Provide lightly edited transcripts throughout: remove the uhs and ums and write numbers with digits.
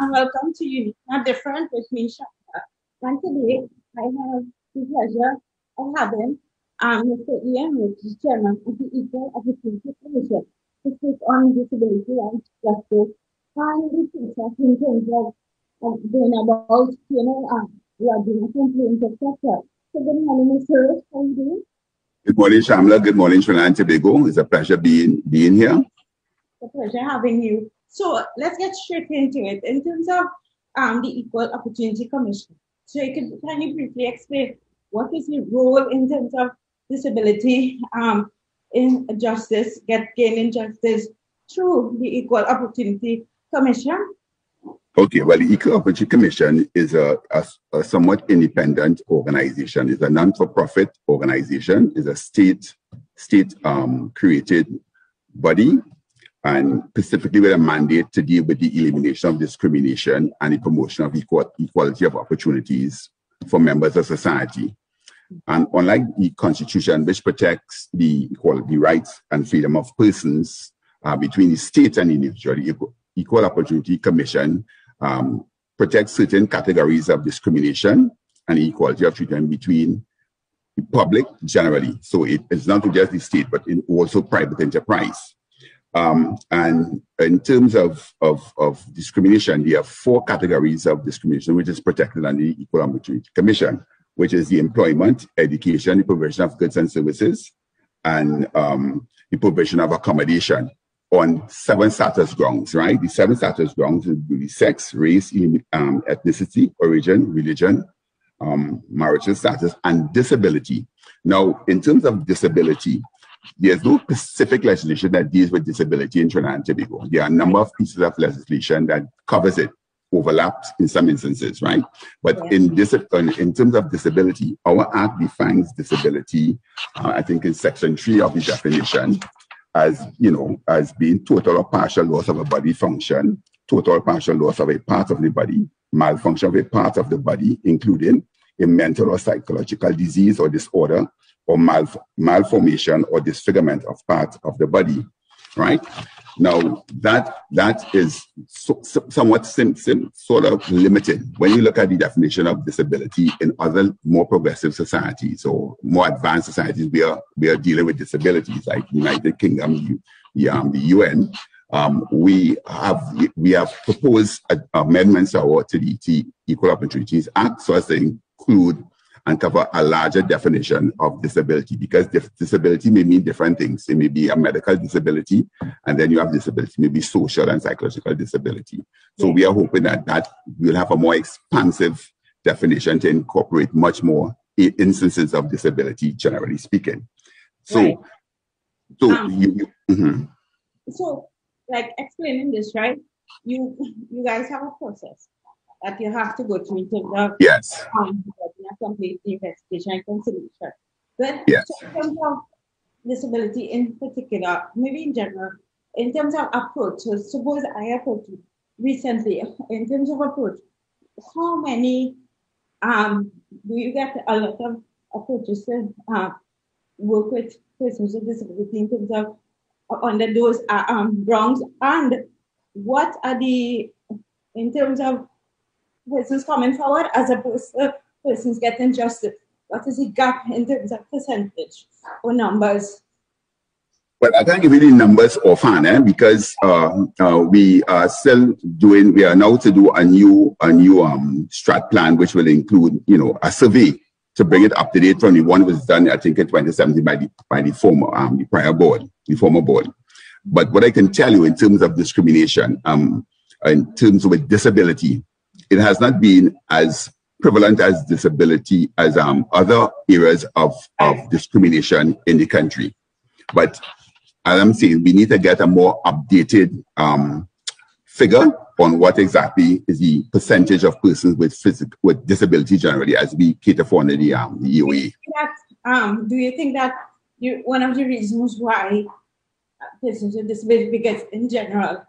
and welcome to Unique Not Different with me, Shamla. And today I have the pleasure of having Mr. Ian Roach, Chairman of the Equal Opportunity Commission, to speak on disability and justice and the success in terms of going about, lodging a complaint, etc. So good morning, Mr. Roach. How are you doing? Good morning, Shamla. Good morning, Trinidad and Tobago. It's a pleasure being here. It's a pleasure having you. So let's get straight into it. In terms of the Equal Opportunity Commission, so you can kindly briefly explain what is the role in terms of disability in justice, gaining justice through the Equal Opportunity Commission? Okay, well, the Equal Opportunity Commission is a somewhat independent organization. It's a non-for-profit organization. It's a state created body, and specifically with a mandate to deal with the elimination of discrimination and the promotion of equality of opportunities for members of society. And unlike the Constitution, which protects the equality rights and freedom of persons between the state and the individual, the Equal Opportunity Commission protects certain categories of discrimination and equality of treatment between the public generally. So it is not just the state, but also private enterprise. And in terms of discrimination, there are 4 categories of discrimination which is protected under the Equal Opportunity Commission, which is the employment, education, the provision of goods and services, and the provision of accommodation on 7 status grounds, right? The 7 status grounds will be sex, race, ethnicity, origin, religion, marital status, and disability. Now, in terms of disability, there's no specific legislation that deals with disability in Trinidad and Tobago. There are a number of pieces of legislation that covers it, overlaps in some instances, right? But in terms of disability, our Act defines disability, I think in Section 3 of the definition, as being total or partial loss of a body function, total or partial loss of a part of the body, malfunction of a part of the body, including a mental or psychological disease or disorder, or malformation or disfigurement of part of the body, right? Now, that is somewhat sort of limited. When you look at the definition of disability in other more progressive societies or more advanced societies, we are dealing with disabilities like United Kingdom, the UN. We have proposed amendments to the Equal Opportunities Act so as to include and cover a larger definition of disability, because disability may mean different things. It may be a medical disability, and then you have disability, maybe social and psychological disability. So we are hoping that we'll have a more expansive definition to incorporate much more instances of disability, generally speaking. So, So, like explaining this, right? You guys have a process that you have to go through in terms of a complete investigation and conciliation. But in terms of disability in particular, maybe in general, in terms of approach, so suppose I approach you recently, in terms of approach, how many do you get a lot of approaches to work with persons with disability in terms of under those grounds, and what are the, in terms of persons coming forward as opposed to persons getting justice, what is the gap in terms of percentage or numbers? Well, I can't give you the numbers offhand, because we are still doing. We are now to do a new strat plan, which will include, a survey to bring it up to date from the one that was done, I think, in 2017 by the former board. But what I can tell you in terms of discrimination, in terms of disability, it has not been as prevalent as disability as other areas of discrimination in the country. But as I'm saying, we need to get a more updated figure on what exactly is the percentage of persons with disability generally as we cater for under the EOA. Do you think that one of the reasons why persons with disability, because in general,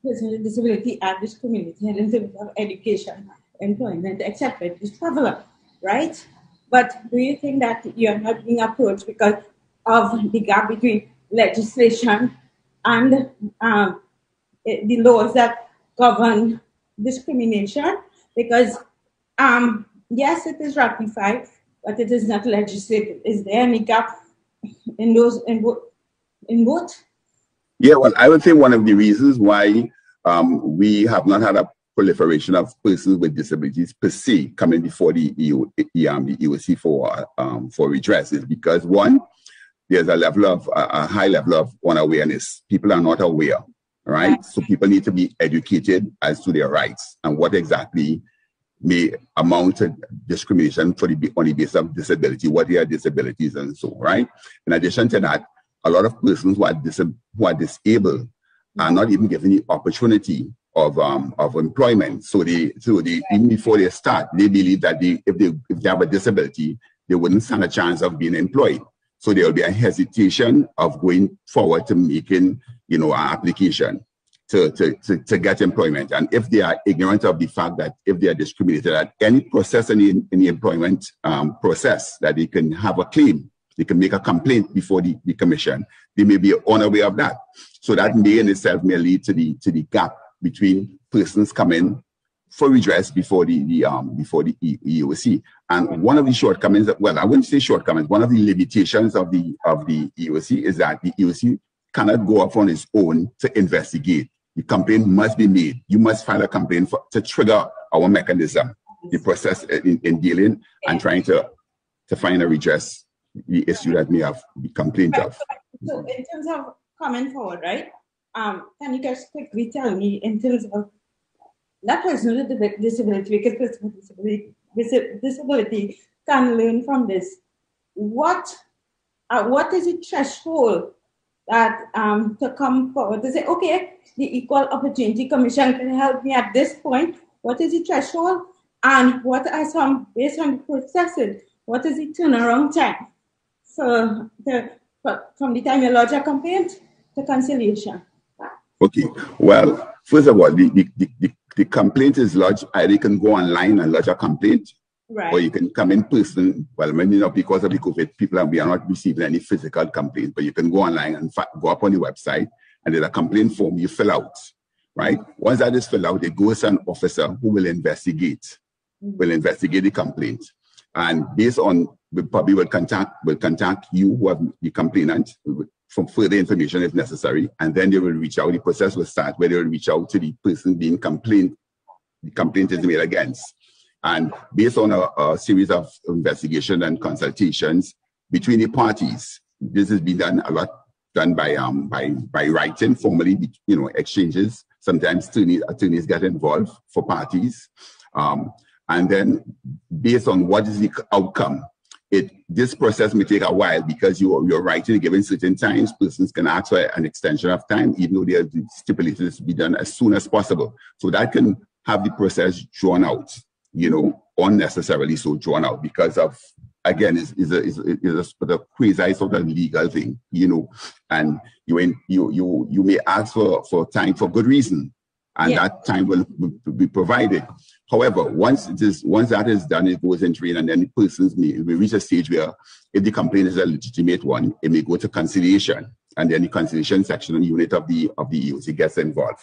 persons with disability are discriminated in terms of education, employment, etc., is prevalent, right? But do you think that you are not being approached because of the gap between legislation and the laws that govern discrimination because yes, it is ratified, but it is not legislated. Is there any gap in those in both? Yeah, well, I would say one of the reasons why we have not had a proliferation of persons with disabilities per se coming before the EOC for redress is because, one, there's a high level of unawareness. People are not aware, right? So people need to be educated as to their rights and what exactly may amount to discrimination on the basis of disability, what their disabilities and so, right? In addition to that, a lot of persons who are disabled are not even given the opportunity of employment. So they even before they start, they believe that if they have a disability, they wouldn't stand a chance of being employed. So there will be a hesitation of going forward to making, an application to get employment. And if they are ignorant of the fact that if they are discriminated at any process in the employment process, that they can have a claim, they can make a complaint before the commission, they may be unaware of that. So that may in itself may lead to the gap between persons coming for redress before the EOC. And one of the shortcomings, well, I wouldn't say shortcomings, one of the limitations of the EOC is that the EOC cannot go off on its own to investigate. The complaint must be made. You must file a complaint to trigger our mechanism, the process in dealing and trying to find a redress the issue that may have been complained of. So in terms of coming forward, right? Can you guys quickly tell me in terms of that person with disability, because person with disability can learn from this. What is the threshold that to come forward to say, okay, the Equal Opportunity Commission can help me at this point? What is the threshold? And what are some, based on the processes, what is the turnaround time from the time you lodge a complaint to conciliation? Okay, well, first of all, the complaint is lodged. Either you can go online and lodge a complaint, right, or you can come in person. Well, because of the COVID, we are not receiving any physical complaint, but you can go online and go up on the website, and there's a complaint form you fill out, right? Once that is filled out, it goes to an officer who will investigate the complaint, and based on will contact you, who have the complainant, for further information if necessary, and then they will reach out. The process will start where they will reach out to the person being the complaint is made against. And based on a series of investigation and consultations between the parties, this has been done by writing, formally, exchanges. Sometimes attorneys get involved for parties. And then based on what is the outcome, this process may take a while because you're writing given certain times. Persons can ask for an extension of time, even though they are stipulated this to be done as soon as possible. So that can have the process drawn out, unnecessarily so drawn out because of, again, is a quasi sort of legal thing, and you may ask for time for good reason, and that time will be provided. However, once that is done, it goes in train, and then the persons may reach a stage where, if the complaint is a legitimate one, it may go to conciliation, and then the conciliation section and unit of the EOC gets involved,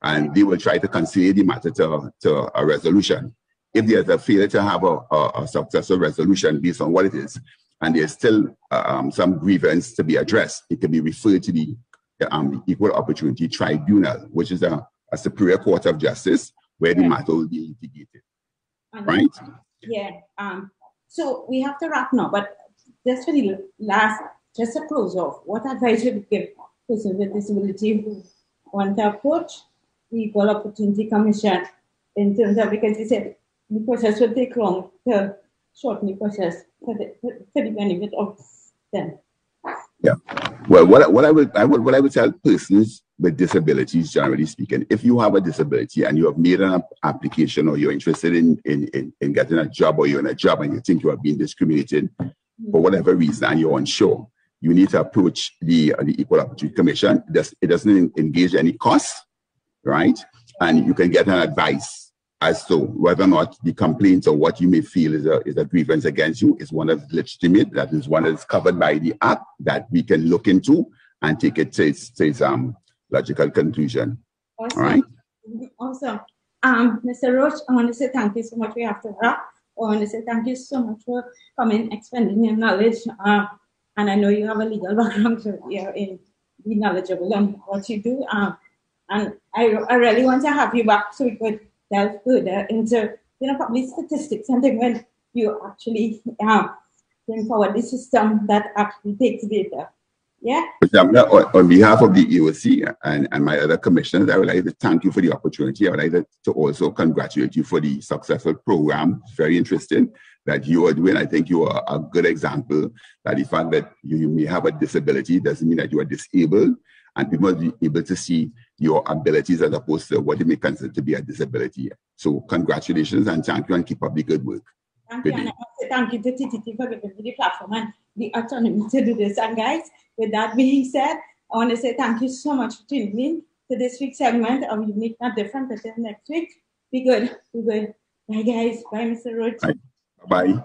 and they will try to conciliate the matter to a resolution. If there's a failure to have a successful resolution based on what it is, and there's still some grievance to be addressed, it can be referred to the Equal Opportunity Tribunal, which is a superior court of justice, where the matter will be litigated, right? Yeah. So we have to wrap now, but just for the last, just to close off, what advice would you give persons with disability who want to approach the Equal Opportunity Commission in terms of, because you said the process will take long to shorten the process for the benefit of them? Yeah. Well, what I would tell persons with disabilities, generally speaking, if you have a disability and you have made an application, or you're interested in getting a job, or you're in a job and you think you are being discriminated for whatever reason and you're unsure, you need to approach the Equal Opportunity Commission. It doesn't engage any cost, right? And you can get an advice as to whether or not the complaint or what you may feel is a grievance against you is one that's legitimate, that is one that's covered by the Act, that we can look into and take it to its logical conclusion. Awesome. All right? Awesome. Mr. Roach, I want to say thank you so much for your after that. I want to say thank you so much for coming, expanding your knowledge. And I know you have a legal background, so you're be knowledgeable on what you do. And I really want to have you back so we could delve further into, probably statistics and then when you actually bring forward the system that actually takes data. Yeah. On behalf of the EOC and my other commissioners, I would like to thank you for the opportunity. I would like to also congratulate you for the successful program. It's very interesting that you are doing. I think you are a good example that the fact that you may have a disability doesn't mean that you are disabled, and people must be able to see your abilities as opposed to what they may consider to be a disability. So congratulations and thank you, and keep up the good work. Thank you, and I want to thank you to TTT for giving me the platform and the autonomy to do this. And guys, with that being said, I want to say thank you so much for tuning in to this week's segment of Unique Not Different. Until next week, be good, be good. Bye, guys. Bye, Mr. Roach. Bye. Bye.